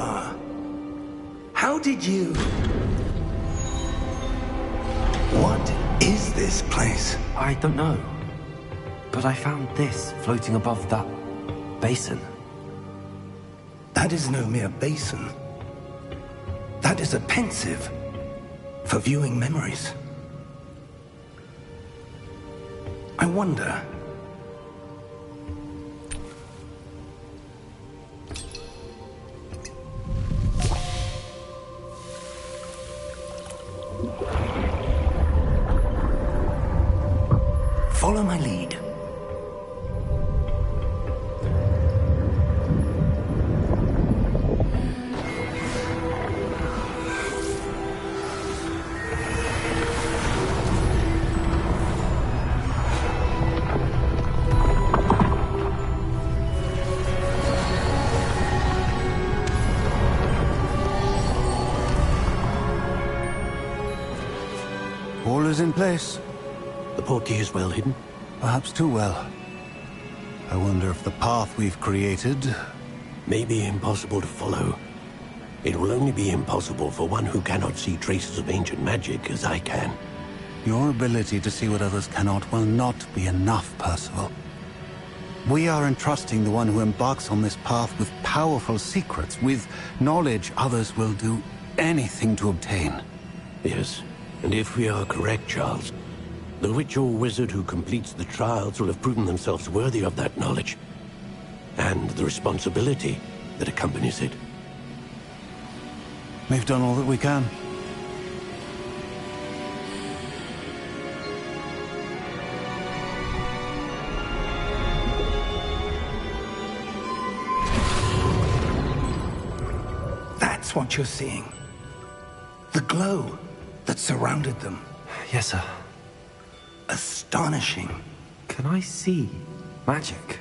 are. How did you... What is this place? I don't know. But I found this floating above that basin. That is no mere basin. That is a pensive for viewing memories. I wonder... Follow my lead. All is in place. The portkey is well hidden? Perhaps too well. I wonder if the path we've created... may be impossible to follow. It will only be impossible for one who cannot see traces of ancient magic as I can. Your ability to see what others cannot will not be enough, Percival. We are entrusting the one who embarks on this path with powerful secrets, with knowledge others will do anything to obtain. Yes, and if we are correct, Charles, the witch or wizard who completes the trials will have proven themselves worthy of that knowledge, and the responsibility that accompanies it. We've done all that we can. That's what you're seeing. The glow that surrounded them. Yes, sir. Astonishing. Can I see magic?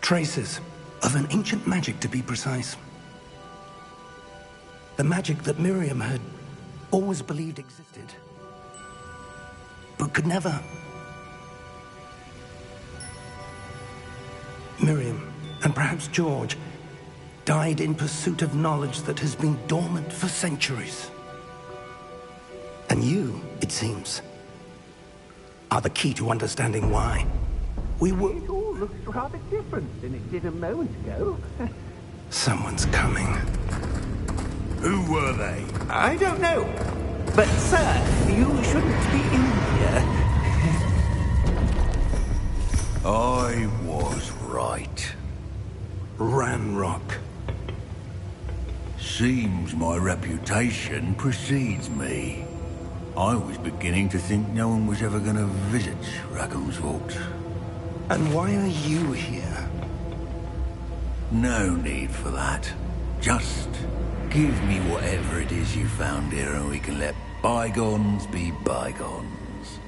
Traces of an ancient magic, to be precise. The magic that Miriam had always believed existed, but could never. Miriam, and perhaps George, died in pursuit of knowledge that has been dormant for centuries. And you, it seems, are the key to understanding why. We were... It all looks rather different than it did a moment ago. Someone's coming. Who were they? I don't know. But, sir, you shouldn't be in here. I was right. Ranrock. Seems my reputation precedes me. I was beginning to think no one was ever going to visit Rackham's Vault. And why are you here? No need for that. Just give me whatever it is you found here and we can let bygones be bygones.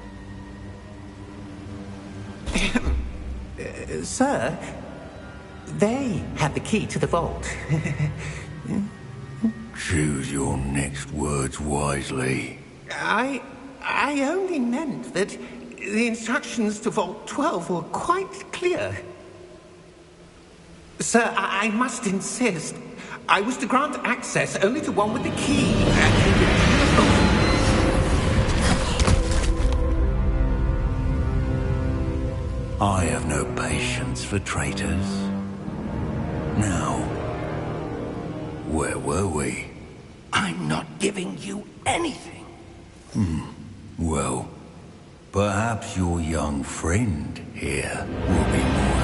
Sir, they had the key to the vault. Choose your next words wisely. I only meant that the instructions to Vault 12 were quite clear. Sir, I must insist. I was to grant access only to one with the key and the telephone. I have no patience for traitors. Now, where were we? I'm not giving you anything. Well, perhaps your young friend here will be more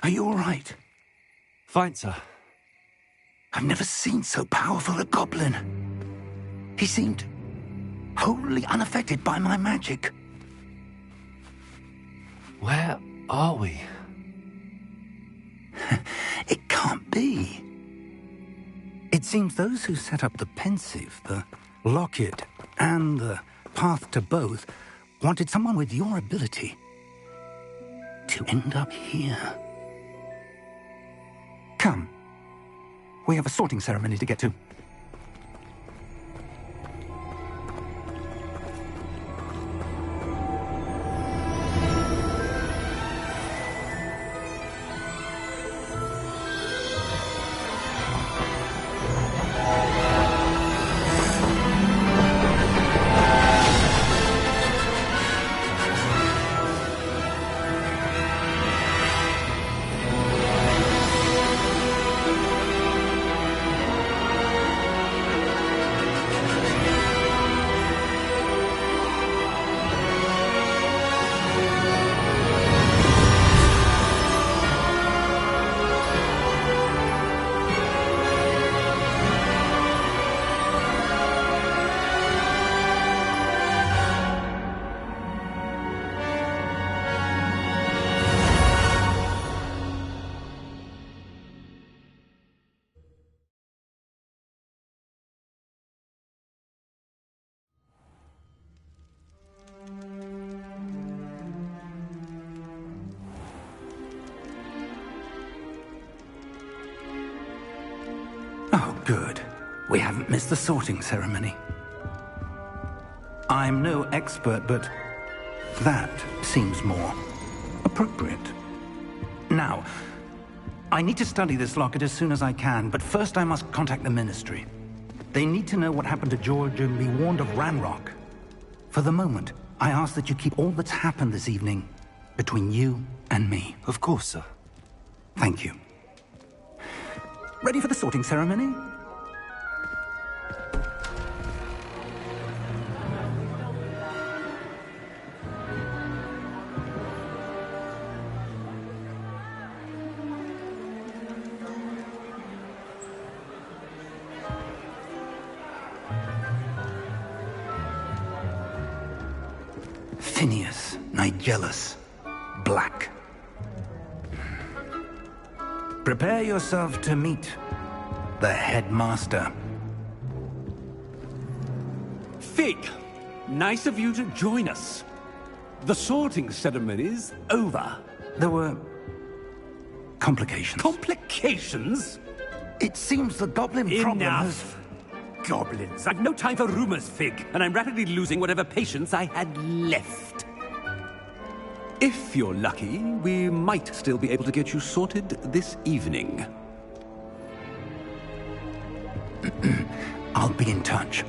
Are you all right? Fine, sir. I've never seen so powerful a goblin. He seemed wholly unaffected by my magic. Where are we? It can't be. It seems those who set up the pensive, the locket, and the path to both wanted someone with your ability to end up here. Come. We have a sorting ceremony to get to. Oh, good. We haven't missed the sorting ceremony. I'm no expert, but that seems more appropriate. Now, I need to study this locket as soon as I can, but first I must contact the Ministry. They need to know what happened to George and be warned of Ranrock. For the moment, I ask that you keep all that's happened this evening between you and me. Of course, sir. Thank you. Ready for the sorting ceremony? Phineas Nigellus Black. Prepare yourself to meet the headmaster. Fig, nice of you to join us. The sorting ceremony's over. There were complications. Complications? It seems the goblin problem has... Enough! Goblins. I've no time for rumors, Fig, and I'm rapidly losing whatever patience I had left. If you're lucky, we might still be able to get you sorted this evening. I'll be in touch.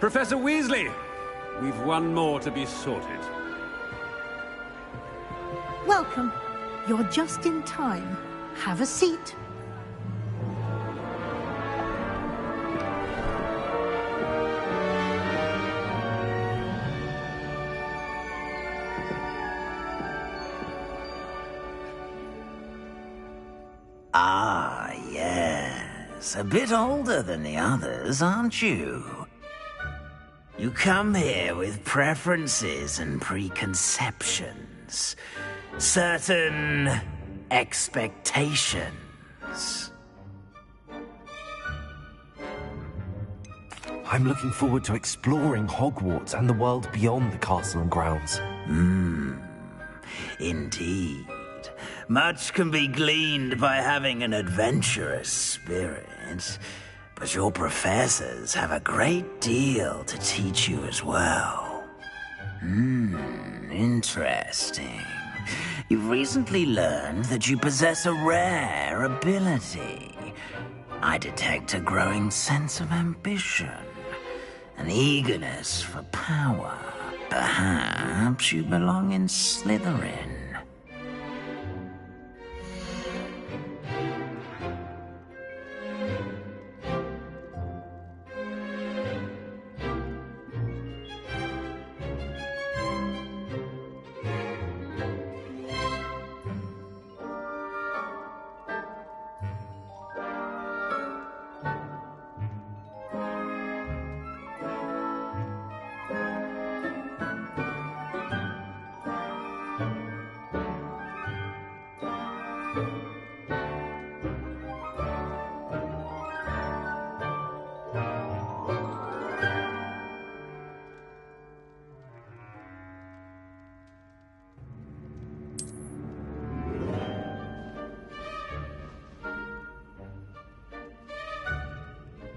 Professor Weasley, we've one more to be sorted. Welcome. You're just in time. Have a seat. Ah, yes. A bit older than the others, aren't you? You come here with preferences and preconceptions. Certain expectations. I'm looking forward to exploring Hogwarts and the world beyond the castle and grounds. Indeed. Much can be gleaned by having an adventurous spirit, but your professors have a great deal to teach you as well. Interesting. You've recently learned that you possess a rare ability. I detect a growing sense of ambition, an eagerness for power. Perhaps you belong in Slytherin.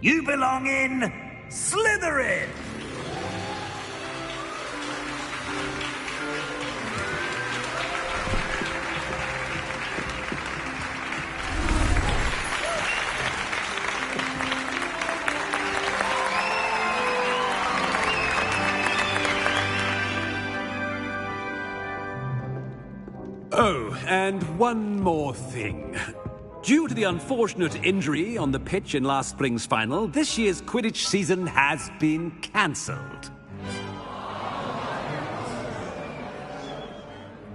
You belong in Slytherin! Oh, and one more thing. Due to the unfortunate injury on the pitch in last spring's final, this year's Quidditch season has been cancelled.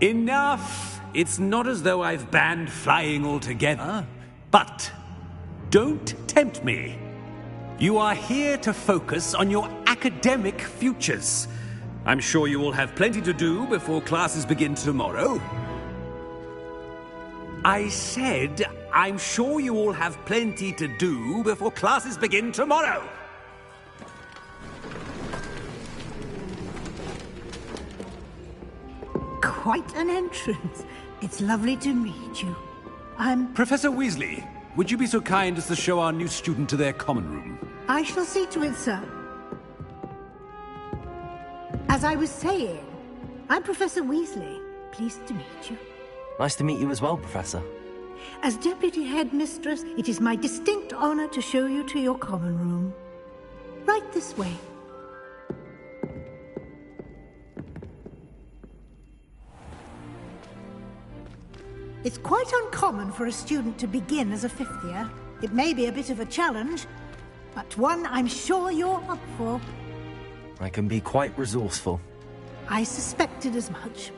Enough! It's not as though I've banned flying altogether. But don't tempt me. You are here to focus on your academic futures. I'm sure you will have plenty to do before classes begin tomorrow. I said, I'm sure you all have plenty to do before classes begin tomorrow. Quite an entrance. It's lovely to meet you. I'm... Professor Weasley, would you be so kind as to show our new student to their common room? I shall see to it, sir. As I was saying, I'm Professor Weasley. Pleased to meet you. Nice to meet you as well, Professor. As Deputy Headmistress, it is my distinct honor to show you to your common room. Right this way. It's quite uncommon for a student to begin as a fifth year. It may be a bit of a challenge, but one I'm sure you're up for. I can be quite resourceful. I suspected as much.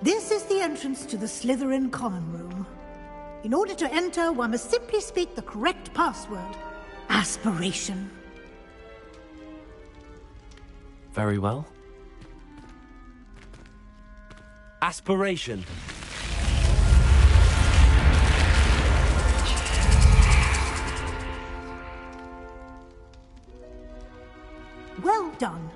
This is the entrance to the Slytherin common room. In order to enter, one must simply speak the correct password. Aspiration. Very well. Aspiration. Well done.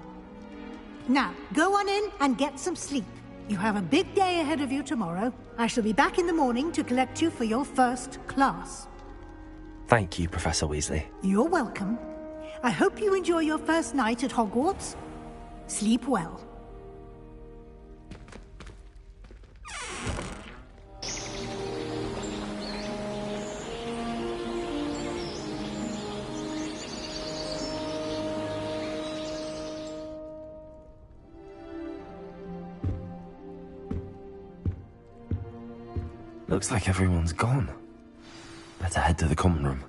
Now, go on in and get some sleep. You have a big day ahead of you tomorrow. I shall be back in the morning to collect you for your first class. Thank you, Professor Weasley. You're welcome. I hope you enjoy your first night at Hogwarts. Sleep well. Looks like everyone's gone. Better head to the common room.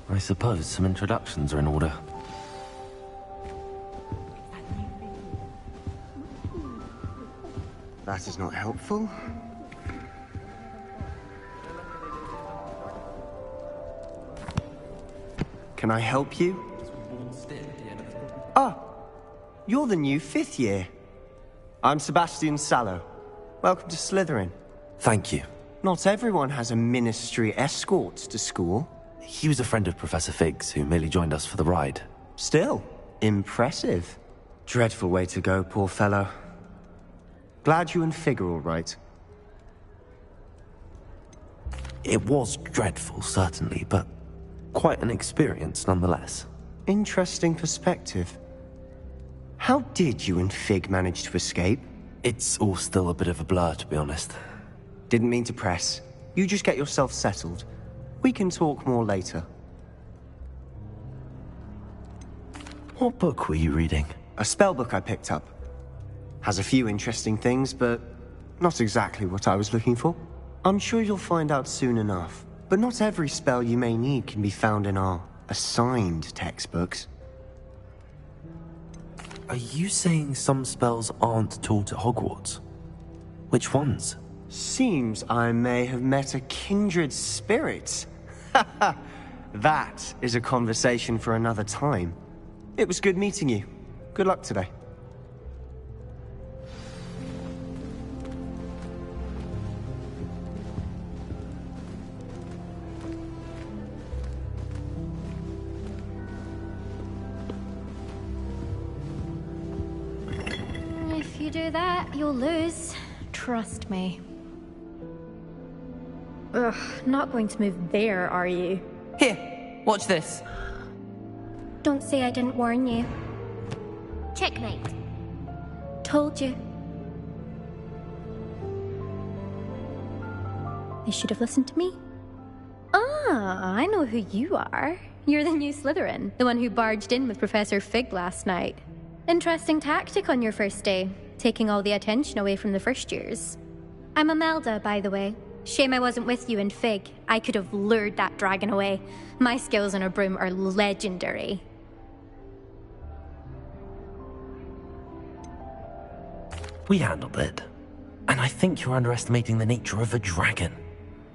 I suppose some introductions are in order. That is not helpful. Can I help you? Ah, you're the new fifth year. I'm Sebastian Sallow. Welcome to Slytherin. Thank you. Not everyone has a ministry escort to school. He was a friend of Professor Fig's, who merely joined us for the ride. Still, impressive. Dreadful way to go, poor fellow. Glad you and Fig are all right. It was dreadful, certainly, but quite an experience nonetheless. Interesting perspective. How did you and Fig manage to escape? It's all still a bit of a blur, to be honest. Didn't mean to press. You just get yourself settled. We can talk more later. What book were you reading? A spell book I picked up. Has a few interesting things, but not exactly what I was looking for. I'm sure you'll find out soon enough. But not every spell you may need can be found in our assigned textbooks. Are you saying some spells aren't taught at Hogwarts? Which ones? Seems I may have met a kindred spirit. That is a conversation for another time. It was good meeting you. Good luck today. If you do that, you'll lose. Trust me. Ugh, not going to move there, are you? Here, watch this. Don't say I didn't warn you. Checkmate. Told you. You should have listened to me. Ah, I know who you are. You're the new Slytherin, the one who barged in with Professor Fig last night. Interesting tactic on your first day, taking all the attention away from the first years. I'm Imelda, by the way. Shame I wasn't with you in Fig. I could have lured that dragon away. My skills on a broom are legendary. We handled it. And I think you're underestimating the nature of a dragon.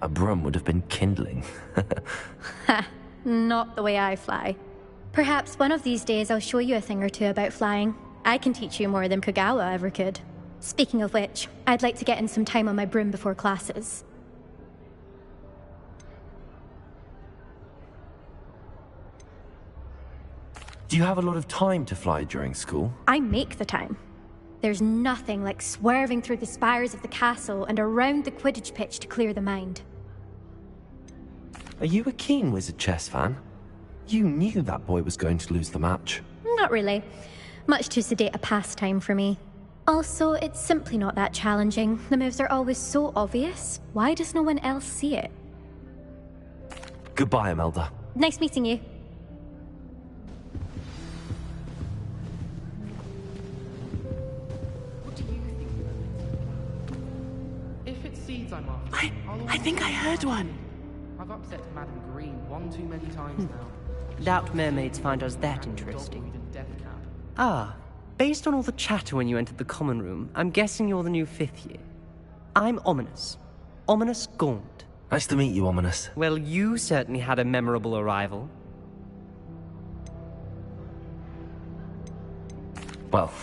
A broom would have been kindling. Ha, not the way I fly. Perhaps one of these days I'll show you a thing or two about flying. I can teach you more than Kogawa ever could. Speaking of which, I'd like to get in some time on my broom before classes. Do you have a lot of time to fly during school? I make the time. There's nothing like swerving through the spires of the castle and around the Quidditch pitch to clear the mind. Are you a keen Wizard chess fan? You knew that boy was going to lose the match. Not really. Much too sedate a pastime for me. Also, it's simply not that challenging. The moves are always so obvious. Why does no one else see it? Goodbye, Imelda. Nice meeting you. If it's seeds I'm after, I think I heard one. I've upset Madam Green one too many times now. Doubt mermaids find us that interesting. Death cap. Ah, based on all the chatter when you entered the common room, I'm guessing you're the new 5th year. I'm Ominous. Ominous Gaunt. Nice to meet you, Ominous. Well, you certainly had a memorable arrival. Well,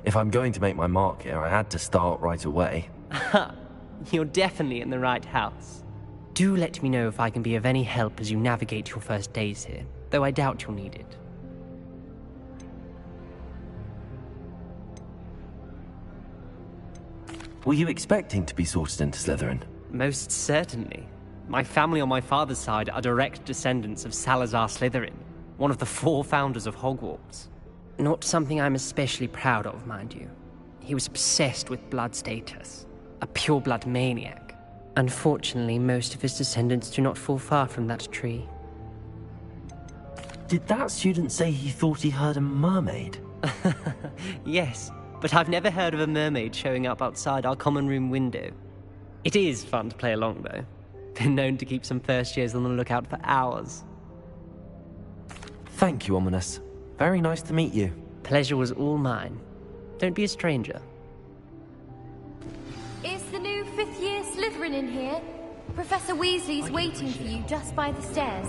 if I'm going to make my mark here, I had to start right away. Ha! You're definitely in the right house. Do let me know if I can be of any help as you navigate your first days here, though I doubt you'll need it. Were you expecting to be sorted into Slytherin? Most certainly. My family on my father's side are direct descendants of Salazar Slytherin, one of the 4 founders of Hogwarts. Not something I'm especially proud of, mind you. He was obsessed with blood status, a pure-blood maniac. Unfortunately, most of his descendants do not fall far from that tree. Did that student say he thought he heard a mermaid? Yes, but I've never heard of a mermaid showing up outside our common room window. It is fun to play along, though. Been known to keep some first years on the lookout for hours. Thank you, Ominous. Very nice to meet you. Pleasure was all mine. Don't be a stranger. Is the new 5th year Slytherin in here? Professor Weasley's waiting for you just by the stairs.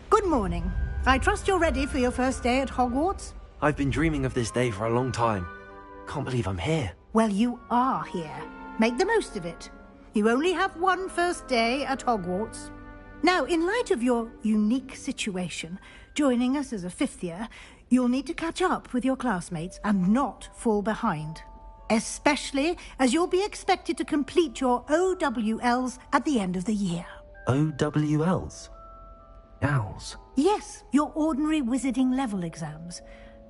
Good morning. I trust you're ready for your first day at Hogwarts? I've been dreaming of this day for a long time. Can't believe I'm here. Well, you are here. Make the most of it. You only have one first day at Hogwarts. Now, in light of your unique situation, joining us as a 5th year, you'll need to catch up with your classmates and not fall behind. Especially as you'll be expected to complete your OWLs at the end of the year. OWLs? Owls? Yes, your ordinary wizarding level exams.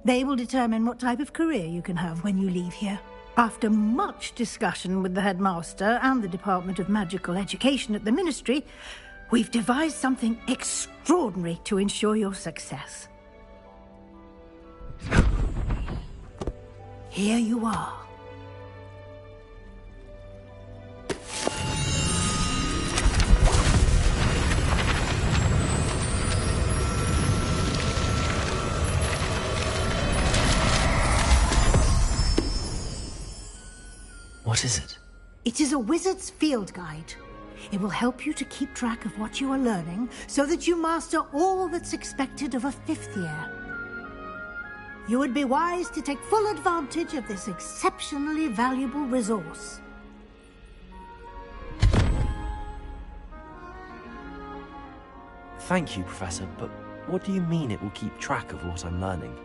They will determine what type of career you can have when you leave here. After much discussion with the headmaster and the Department of Magical Education at the Ministry, we've devised something extraordinary to ensure your success. Here you are. What is it? It is a wizard's field guide. It will help you to keep track of what you are learning so that you master all that's expected of a 5th year. You would be wise to take full advantage of this exceptionally valuable resource. Thank you, Professor, but what do you mean it will keep track of what I'm learning?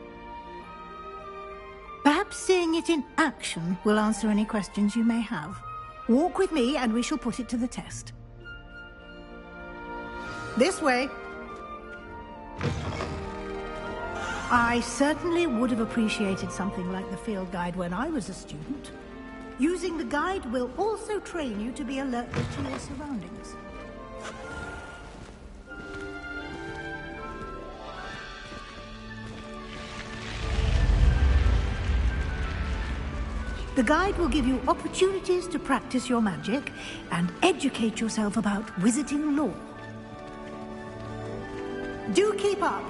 Perhaps seeing it in action will answer any questions you may have. Walk with me and we shall put it to the test. This way. I certainly would have appreciated something like the field guide when I was a student. Using the guide will also train you to be alert to your surroundings. The guide will give you opportunities to practice your magic and educate yourself about wizarding lore. Do keep up!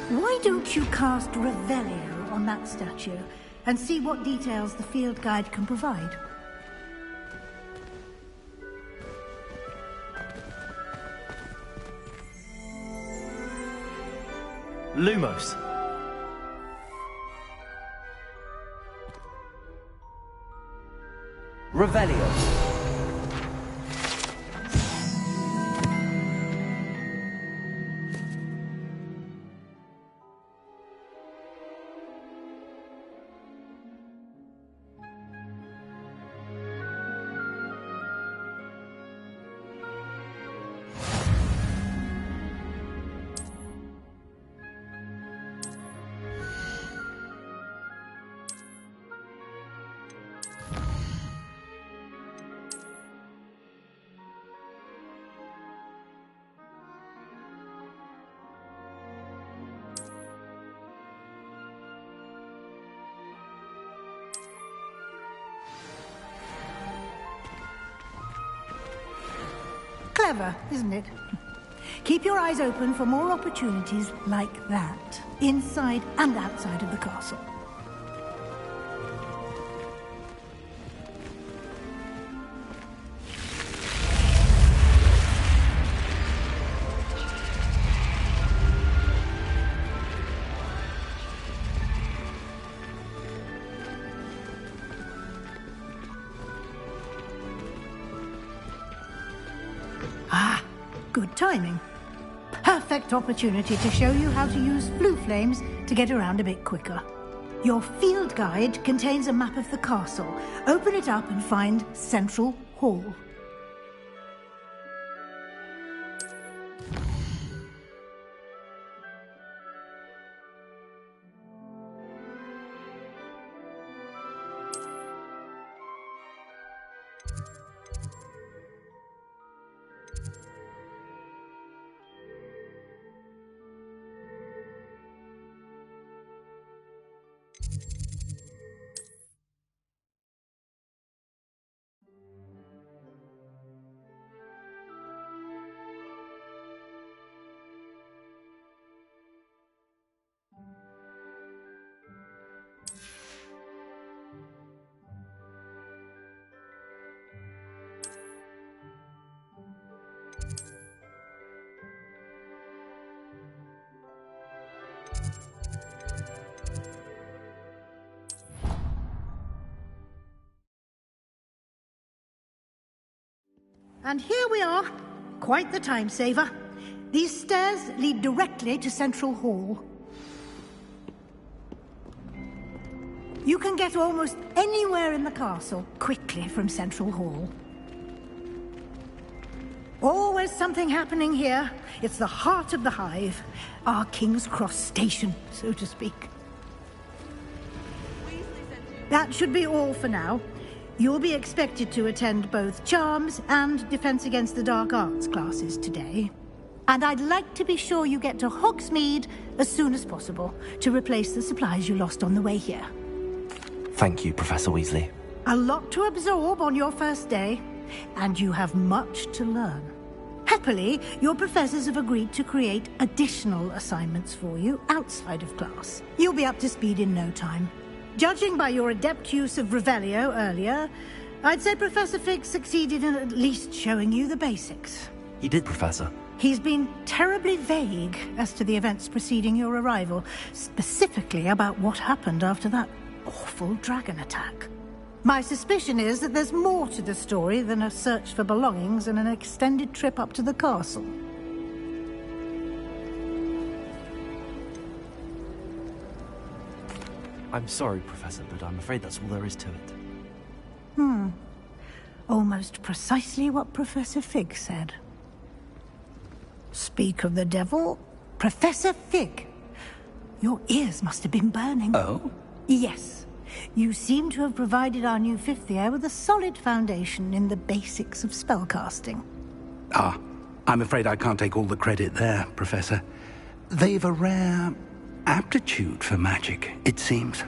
Why don't you cast Revelio on that statue and see what details the field guide can provide? Lumos. Revelio. Clever, isn't it? Keep your eyes open for more opportunities like that, inside and outside of the castle. Good timing. Perfect opportunity to show you how to use blue flames to get around a bit quicker. Your field guide contains a map of the castle. Open it up and find Central Hall. And here we are. Quite the time saver. These stairs lead directly to Central Hall. You can get almost anywhere in the castle quickly from Central Hall. Always something happening here. It's the heart of the hive. Our King's Cross station, so to speak. That should be all for now. You'll be expected to attend both Charms and Defense Against the Dark Arts classes today. And I'd like to be sure you get to Hogsmeade as soon as possible to replace the supplies you lost on the way here. Thank you, Professor Weasley. A lot to absorb on your first day, and you have much to learn. Happily, your professors have agreed to create additional assignments for you outside of class. You'll be up to speed in no time. Judging by your adept use of Revelio earlier, I'd say Professor Fig succeeded in at least showing you the basics. He did, Professor. He's been terribly vague as to the events preceding your arrival, specifically about what happened after that awful dragon attack. My suspicion is that there's more to the story than a search for belongings and an extended trip up to the castle. I'm sorry, Professor, but I'm afraid that's all there is to it. Almost precisely what Professor Fig said. Speak of the devil, Professor Fig. Your ears must have been burning. Oh? Yes. You seem to have provided our new fifth year with a solid foundation in the basics of spellcasting. Ah, I'm afraid I can't take all the credit there, Professor. They've a rare aptitude for magic, it seems.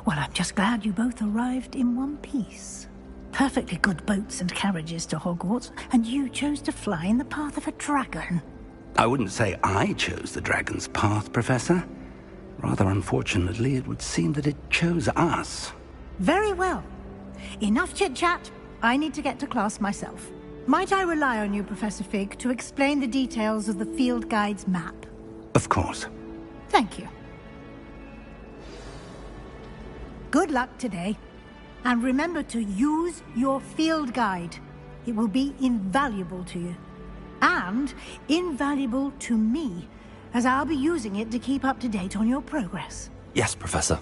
Well, I'm just glad you both arrived in one piece. Perfectly good boats and carriages to Hogwarts, and you chose to fly in the path of a dragon. I wouldn't say I chose the dragon's path, Professor. Rather unfortunately, it would seem that it chose us. Very well. Enough chit-chat. I need to get to class myself. Might I rely on you, Professor Fig, to explain the details of the field guide's map? Of course. Thank you. Good luck today. And remember to use your field guide. It will be invaluable to you. And invaluable to me, as I'll be using it to keep up to date on your progress. Yes, Professor.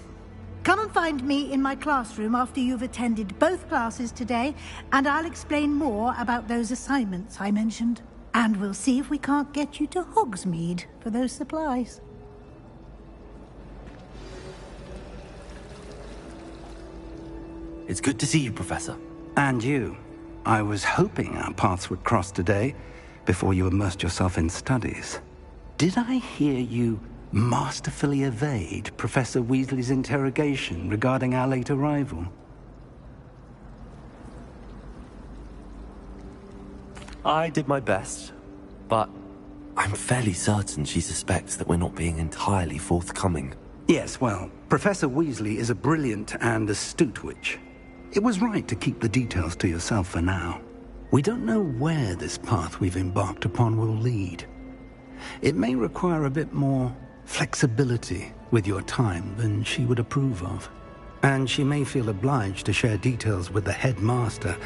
Come and find me in my classroom after you've attended both classes today, and I'll explain more about those assignments I mentioned. And we'll see if we can't get you to Hogsmeade for those supplies. It's good to see you, Professor. And you. I was hoping our paths would cross today, before you immersed yourself in studies. Did I hear you masterfully evade Professor Weasley's interrogation regarding our late arrival? I did my best, but I'm fairly certain she suspects that we're not being entirely forthcoming. Yes, well, Professor Weasley is a brilliant and astute witch. It was right to keep the details to yourself for now. We don't know where this path we've embarked upon will lead. It may require a bit more flexibility with your time than she would approve of. And she may feel obliged to share details with the headmaster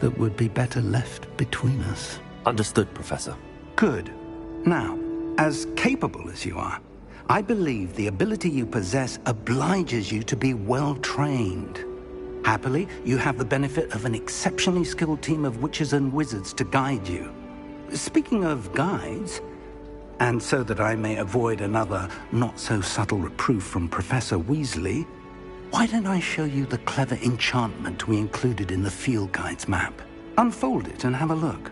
that would be better left between us. Understood, Professor. Good. Now, as capable as you are, I believe the ability you possess obliges you to be well-trained. Happily, you have the benefit of an exceptionally skilled team of witches and wizards to guide you. Speaking of guides, and so that I may avoid another not-so-subtle reproof from Professor Weasley, why don't I show you the clever enchantment we included in the field guide's map? Unfold it and have a look.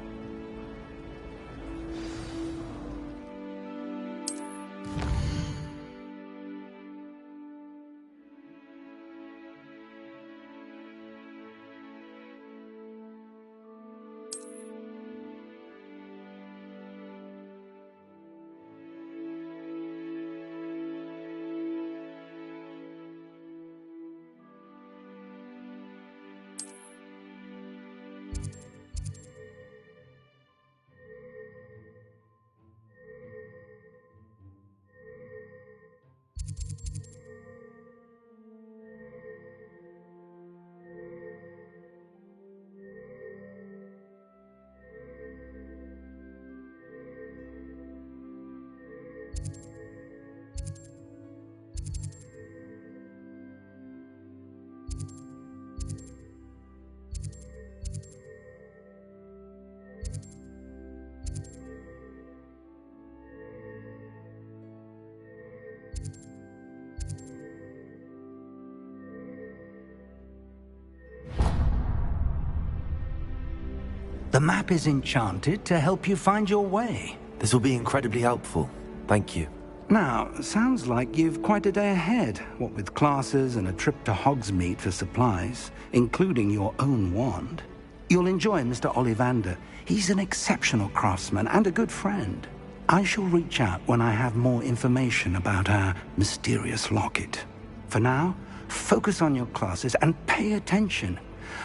The map is enchanted to help you find your way. This will be incredibly helpful. Thank you. Now, sounds like you've quite a day ahead, what with classes and a trip to Hogsmeade for supplies, including your own wand. You'll enjoy Mr. Ollivander. He's an exceptional craftsman and a good friend. I shall reach out when I have more information about our mysterious locket. For now, focus on your classes and pay attention.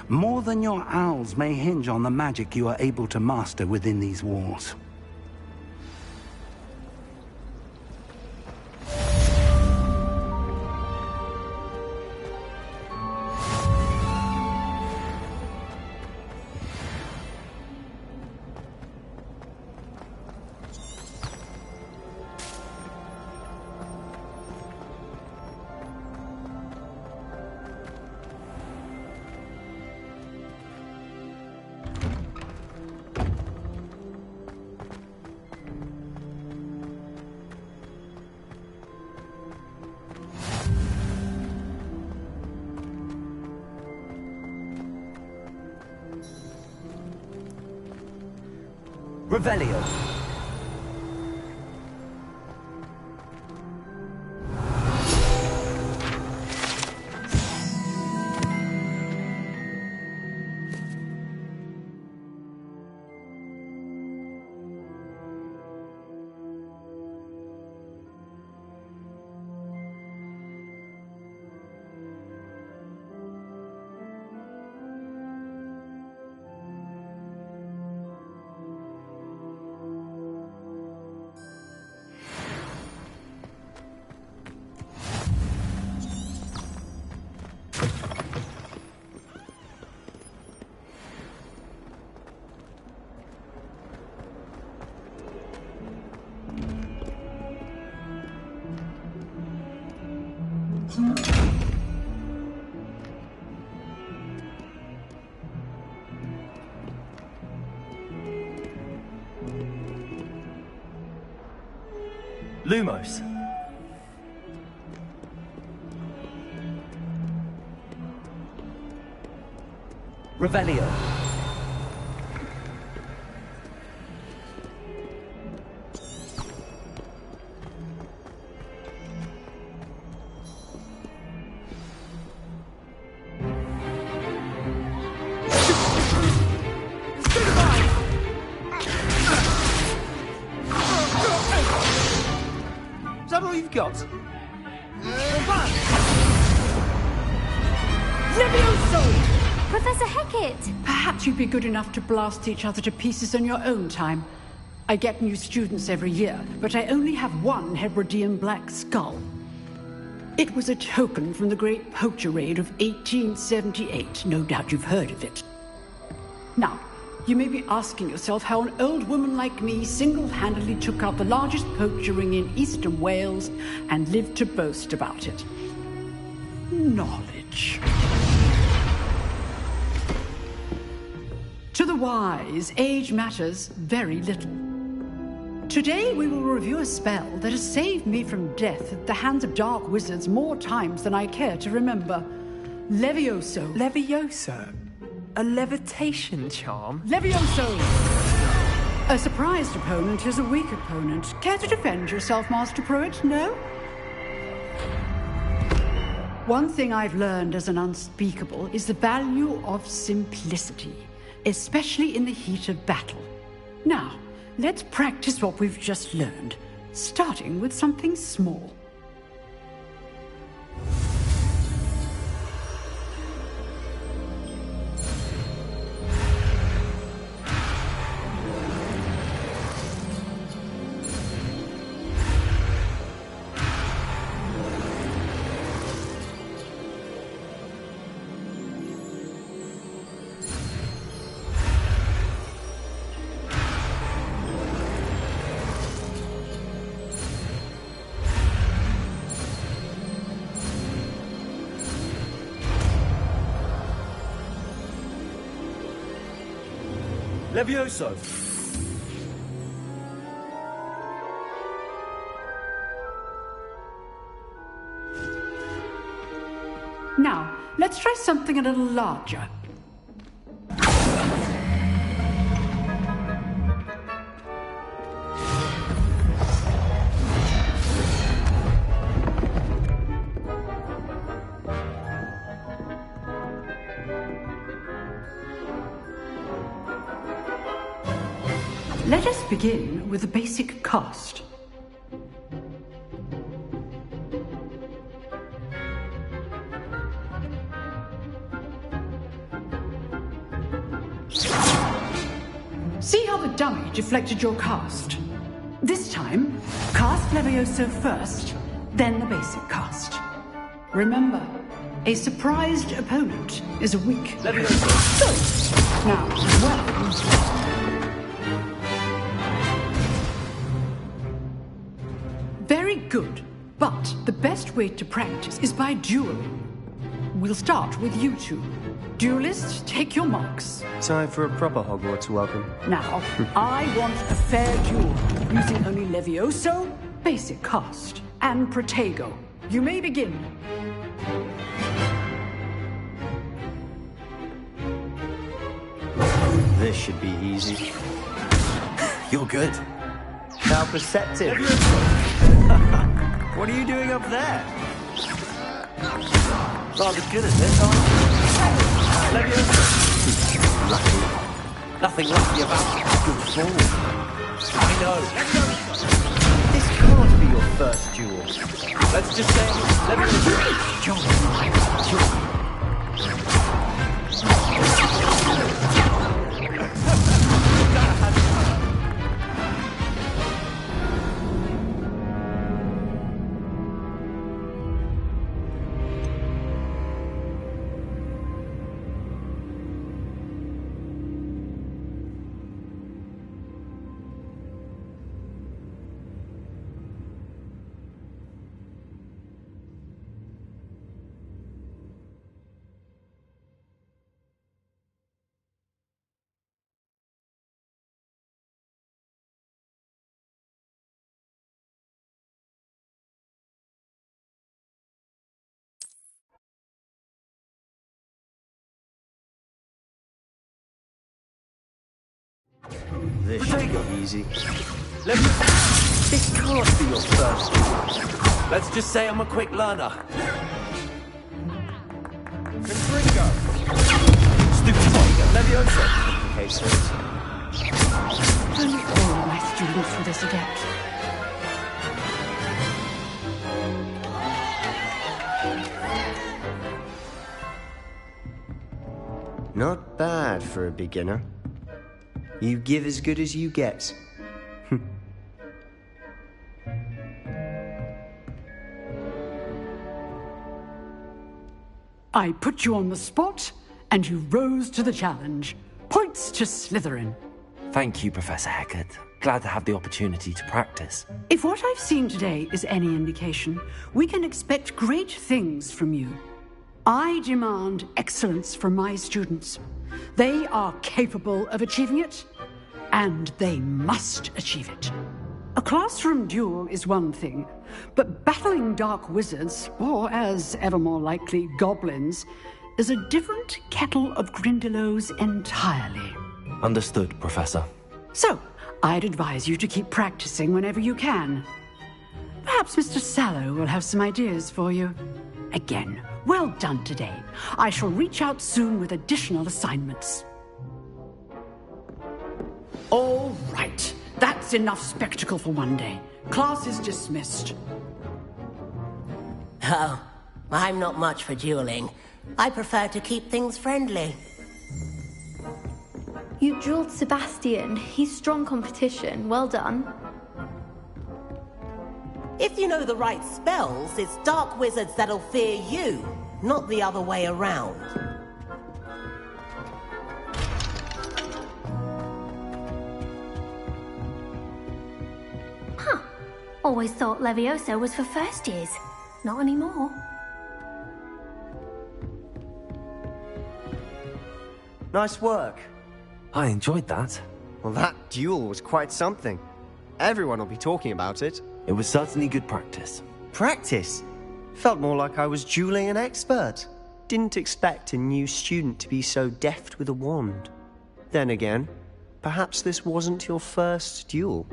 More than your owls may hinge on the magic you are able to master within these walls. Revelio. Lumos. Revelio. Is that all you've got? Levioso! Professor Hecat! Perhaps you'd be good enough to blast each other to pieces in your own time. I get new students every year, but I only have one Hebridean black skull. It was a token from the Great Poacher Raid of 1878. No doubt you've heard of it. Now, you may be asking yourself how an old woman like me single-handedly took out the largest poacher ring in eastern Wales and lived to boast about it. Knowledge. To the wise, age matters very little. Today we will review a spell that has saved me from death at the hands of dark wizards more times than I care to remember. Levioso. Levioso? A levitation charm? Levioso! A surprised opponent is a weak opponent. Care to defend yourself, Master Pruitt? No? One thing I've learned as an unspeakable is the value of simplicity, especially in the heat of battle. Now, let's practice what we've just learned, starting with something small. Levioso. Now, let's try something a little larger. Let us begin with the basic cast. See how the dummy deflected your cast? This time, cast Levioso first, then the basic cast. Remember, a surprised opponent is a weak Levioso. So, now, well... Very good, but the best way to practice is by dueling. We'll start with you two. Duelists, take your marks. Time for a proper Hogwarts welcome. Now, I want a fair duel, using only Levioso, basic cast, and Protego. You may begin. This should be easy. You're good. How perceptive. What are you doing up there? Rather good at this, aren't you? Levioso. Lucky. Nothing lucky about good form. I know. This can't be your first duel. Let's just say Levioso. This should be easy. This can't be your first duel. Let's just say I'm a quick learner. Confringo. Stupid Levioso. Okay, so Only all my students for this adept. not bad for a beginner. You give as good as you get. I put you on the spot, and you rose to the challenge. Points to Slytherin. Thank you, Professor Hecat. Glad to have the opportunity to practice. If what I've seen today is any indication, we can expect great things from you. I demand excellence from my students. They are capable of achieving it, and they must achieve it. A classroom duel is one thing, but battling dark wizards, or as ever more likely, goblins, is a different kettle of Grindylows entirely. Understood, Professor. So, I'd advise you to keep practicing whenever you can. Perhaps Mr. Sallow will have some ideas for you. Again, well done today. I shall reach out soon with additional assignments. All right. That's enough spectacle for one day. Class is dismissed. Oh, I'm not much for dueling. I prefer to keep things friendly. You dueled Sebastian. He's strong competition. Well done. If you know the right spells, it's dark wizards that'll fear you, not the other way around. Huh. Always thought Levioso was for first years. Not anymore. Nice work. I enjoyed that. Well, that duel was quite something. Everyone will be talking about it. It was certainly good practice. Practice? Felt more like I was dueling an expert. Didn't expect a new student to be so deft with a wand. Then again, perhaps this wasn't your first duel.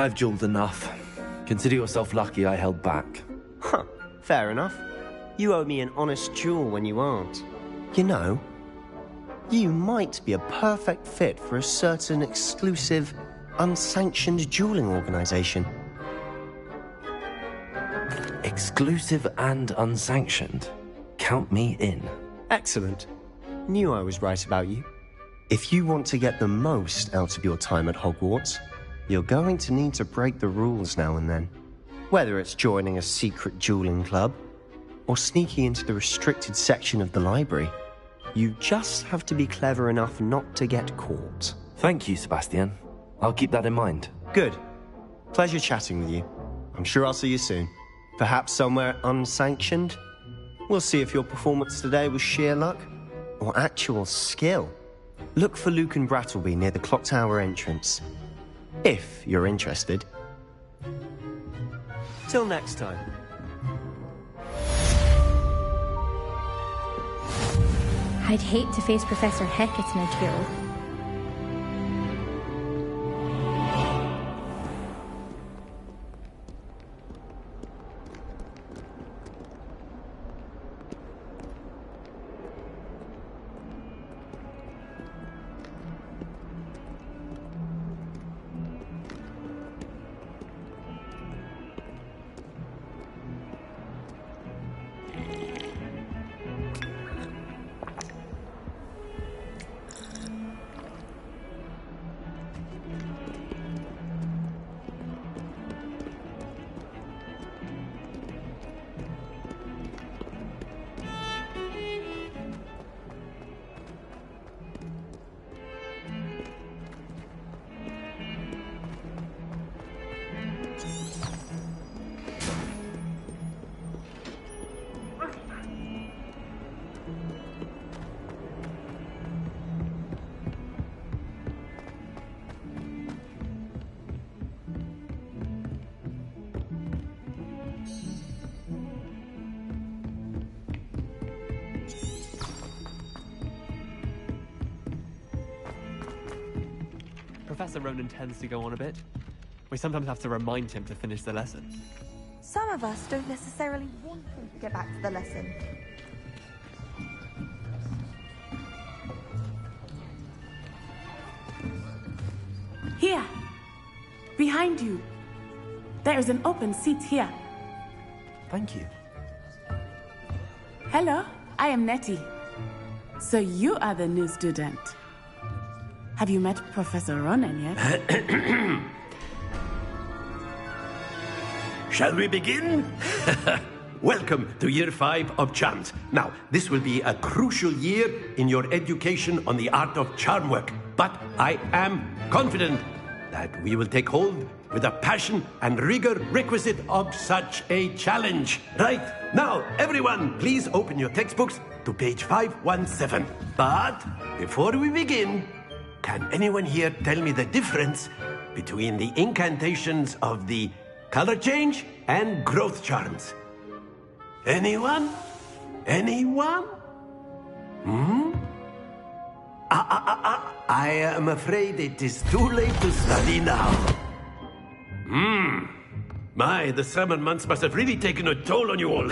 I've dueled enough. Consider yourself lucky I held back. Huh, fair enough. You owe me an honest duel when you aren't. You know, You might be a perfect fit for a certain exclusive, unsanctioned dueling organization. Exclusive and unsanctioned. Count me in. Excellent. Knew I was right about you. If you want to get the most out of your time at Hogwarts, you're going to need to break the rules now and then. Whether it's joining a secret dueling club, or sneaking into the restricted section of the library, you just have to be clever enough not to get caught. Thank you, Sebastian. I'll keep that in mind. Good. Pleasure chatting with you. I'm sure I'll see you soon. Perhaps somewhere unsanctioned? We'll see if your performance today was sheer luck or actual skill. Look for Luke and Brattleby near the clock tower entrance, if you're interested. Till next time. I'd hate to face Professor Hecat in a duel. Professor Ronan tends to go on a bit. We sometimes have to remind him to finish the lesson. Some of us don't necessarily want him to get back to the lesson. Here! Behind you! There is an open seat here. Thank you. Hello, I am Nettie. So you are the new student. Have you met Professor Ronan yet? Shall we begin? Welcome to Year 5 of Charms. Now, this will be a crucial year in your education on the art of charm work. But I am confident that we will take hold with the passion and rigor requisite of such a challenge. Right, now, everyone, please open your textbooks to page 517. But before we begin, can anyone here tell me the difference between the incantations of the color change and growth charms? Anyone? Anyone? I am afraid it is too late to study now. My, the summer months must have really taken a toll on you all.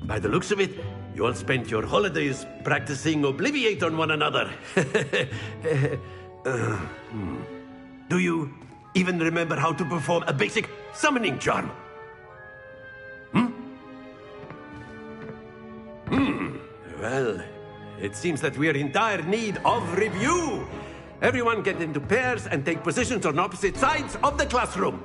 By the looks of it, you all spent your holidays practicing Obliviate on one another. Do you even remember how to perform a basic summoning charm? Well, it seems that we are in dire need of review. Everyone get into pairs and take positions on opposite sides of the classroom.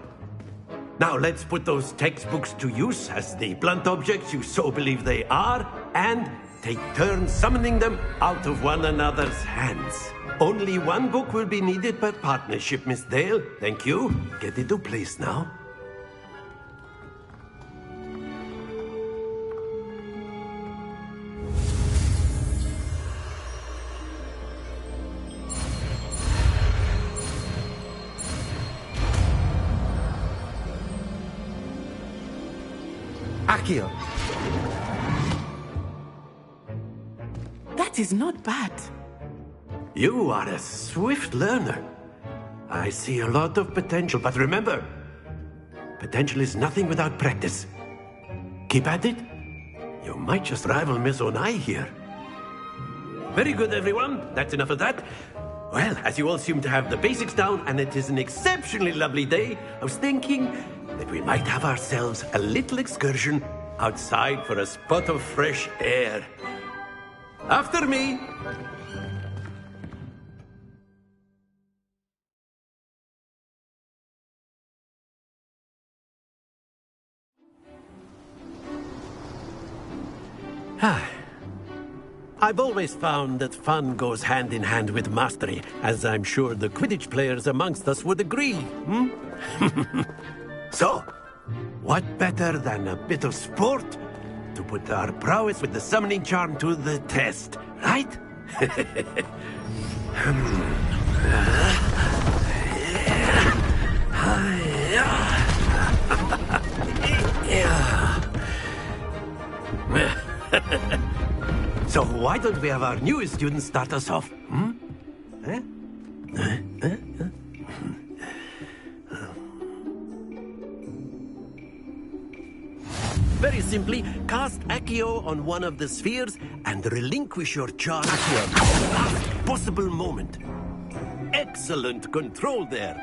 Now let's put those textbooks to use as the blunt objects you so believe they are, and take turns summoning them out of one another's hands. Only one book will be needed per partnership, Miss Dale. Thank you. Get into place now. Accio. That is not bad. You are a swift learner. I see a lot of potential, but remember, potential is nothing without practice. Keep at it. You might just rival Miss Onai here. Very good, everyone. That's enough of that. Well, as you all seem to have the basics down, and it is an exceptionally lovely day, I was thinking that we might have ourselves a little excursion outside for a spot of fresh air. After me. I've always found that fun goes hand in hand with mastery, as I'm sure the Quidditch players amongst us would agree. So, what better than a bit of sport to put our prowess with the summoning charm to the test, right? So why don't we have our newest student start us off? Very simply, cast Accio on one of the spheres and relinquish your charge at the last possible moment. Excellent control there.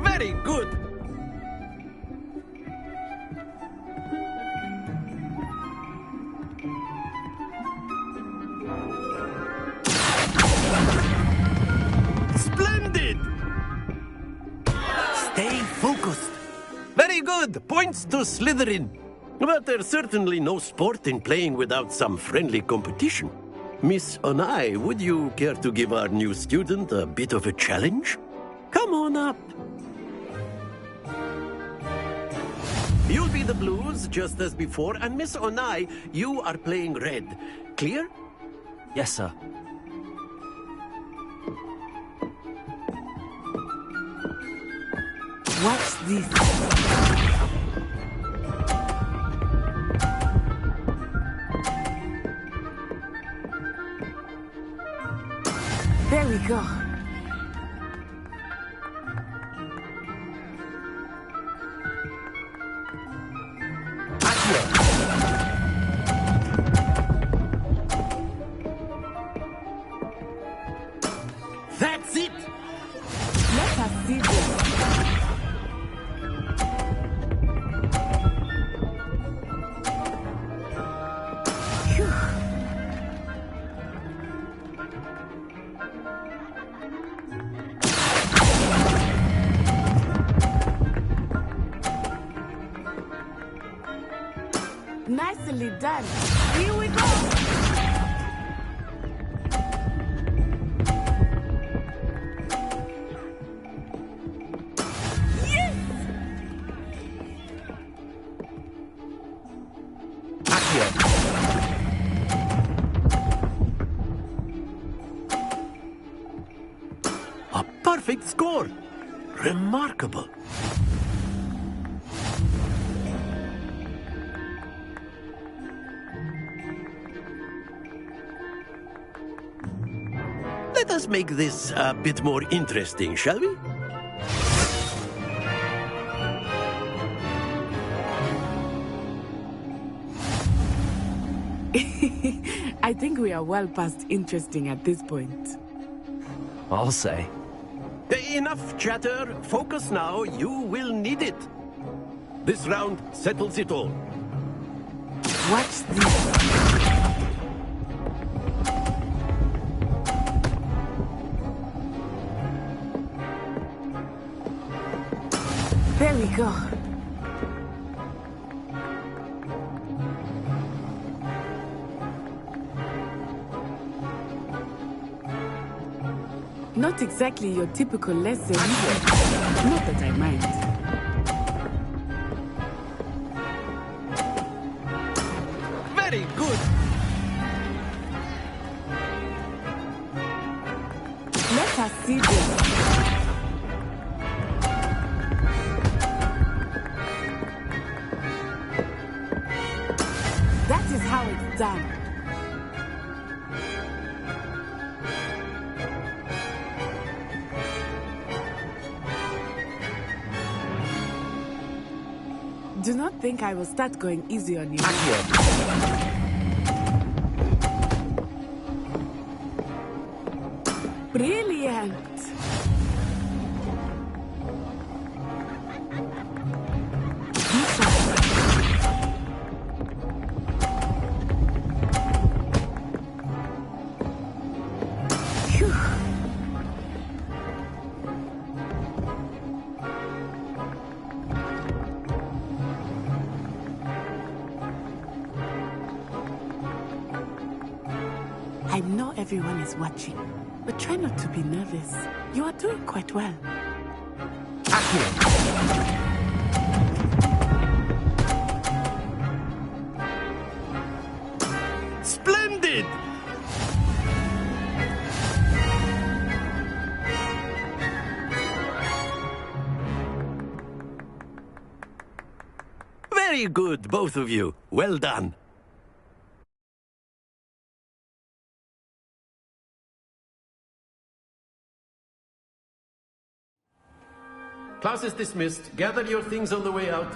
Very good. Splendid! Stay focused. Very good. Points to Slytherin. But there's certainly no sport in playing without some friendly competition. Miss Onai, would you care to give our new student a bit of a challenge? Come on up. You'll be the blues, just as before, and Miss Onai, you are playing red. Clear? Yes, sir. Watch this. There we go. That's it! Let us see this. Nicely done. Here we go. Yes! A perfect score. Remarkable. Let us make this a bit more interesting, shall we? I think we are well past interesting at this point. I'll say. Enough chatter. Focus now. You will need it. This round settles it all. Watch this. There we go. Not exactly your typical lesson. Not that I mind. Very good. Let us see this. That is how it's done. Do not think I will start going easy on you. Brilliant! I know everyone is watching, but try not to be nervous. You are doing quite well. Splendid! Very good, both of you. Well done. Class is dismissed. Gather your things on the way out.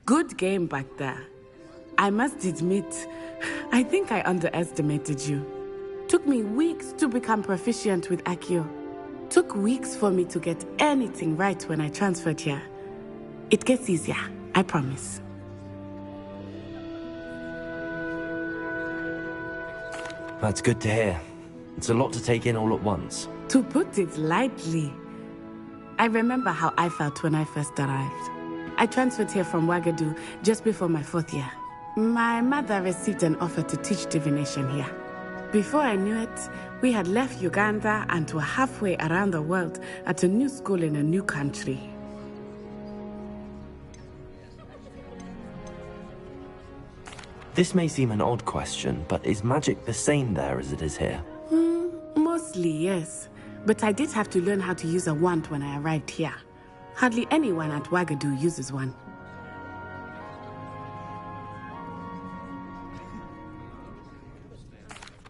Good game back there. I must admit, I think I underestimated you. Took me weeks to become proficient with Accio. Took weeks for me to get anything right when I transferred here. It gets easier, I promise. That's good to hear. It's a lot to take in all at once. To put it lightly, I remember how I felt when I first arrived. I transferred here from Wagadu just before my 4th year. My mother received an offer to teach divination here. Before I knew it, we had left Uganda and were halfway around the world at a new school in a new country. This may seem an odd question, but is magic the same there as it is here? Mostly, yes. But I did have to learn how to use a wand when I arrived here. Hardly anyone at Wagadu uses one.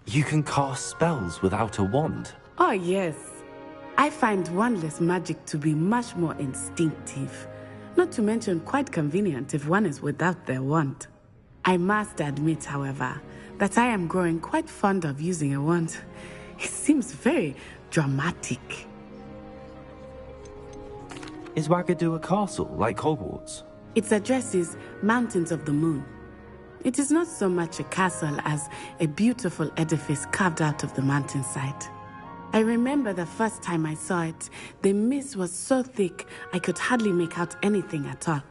You can cast spells without a wand? Oh, yes. I find wandless magic to be much more instinctive. Not to mention quite convenient if one is without their wand. I must admit, however, that I am growing quite fond of using a wand. It seems very dramatic. Is Wagadu a castle, like Hogwarts? Its address is Mountains of the Moon. It is not so much a castle as a beautiful edifice carved out of the mountainside. I remember the first time I saw it, the mist was so thick I could hardly make out anything at all.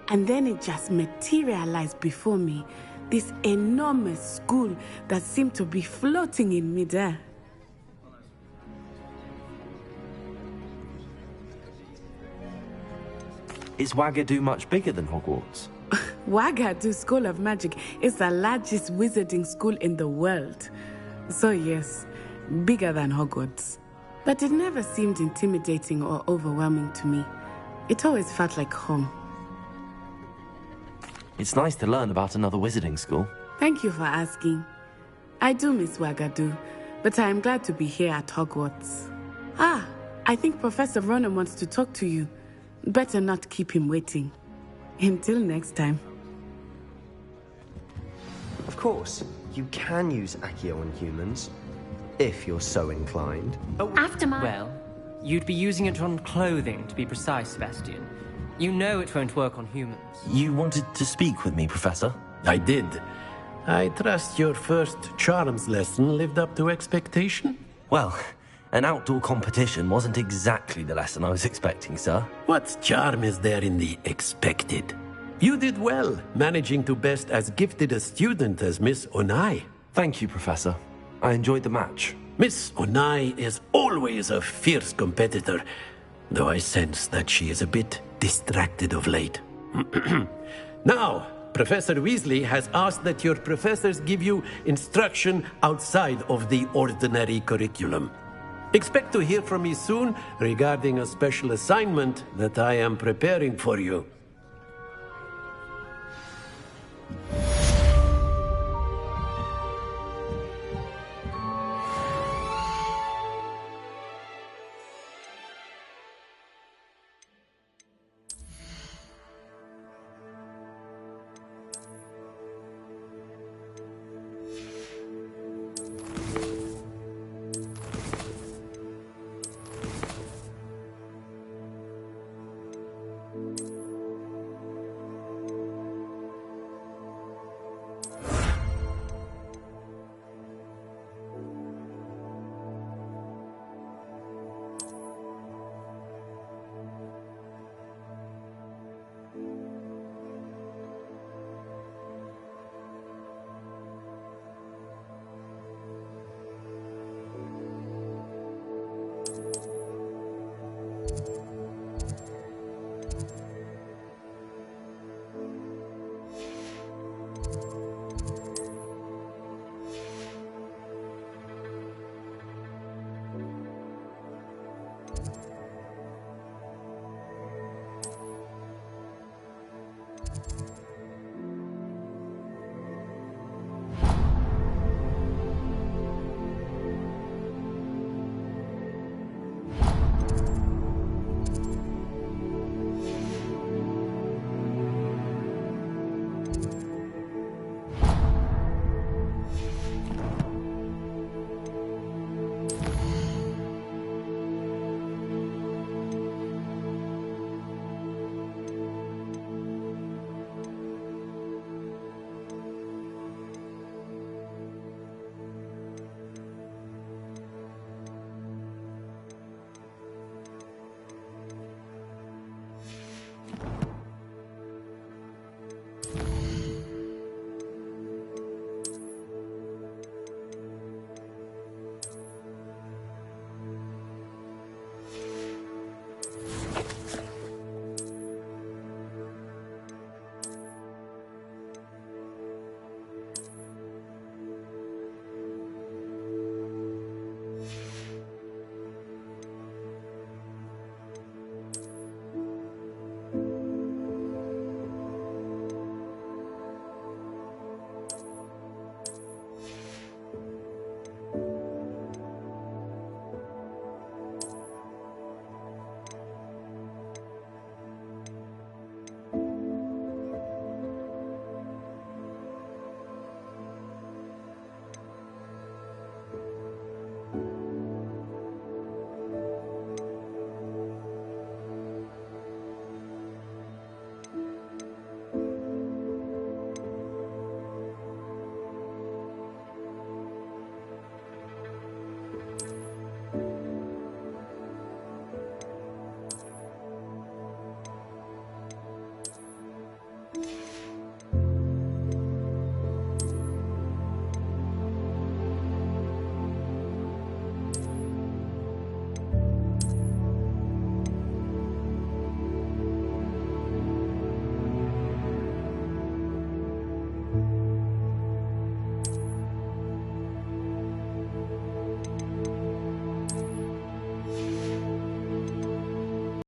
And then it just materialized before me, this enormous school that seemed to be floating in midair. Is Wagadu much bigger than Hogwarts? Wagadu School of Magic is the largest wizarding school in the world. So yes, bigger than Hogwarts. But it never seemed intimidating or overwhelming to me. It always felt like home. It's nice to learn about another wizarding school. Thank you for asking. I do miss Wagadu, but I am glad to be here at Hogwarts. Ah, I think Professor Ronan wants to talk to you. Better not keep him waiting. Until next time. Of course, you can use Accio on humans, if you're so inclined. After my... Well, you'd be using it on clothing, to be precise, Sebastian. You know it won't work on humans. You wanted to speak with me, Professor? I did. I trust your first charms lesson lived up to expectation? Well, an outdoor competition wasn't exactly the lesson I was expecting, sir. What charm is there in the expected? You did well, managing to best as gifted a student as Miss Onai. Thank you, Professor. I enjoyed the match. Miss Onai is always a fierce competitor, though I sense that she is a bit distracted of late. Now, Professor Weasley has asked that your professors give you instruction outside of the ordinary curriculum. Expect to hear from me soon regarding a special assignment that I am preparing for you.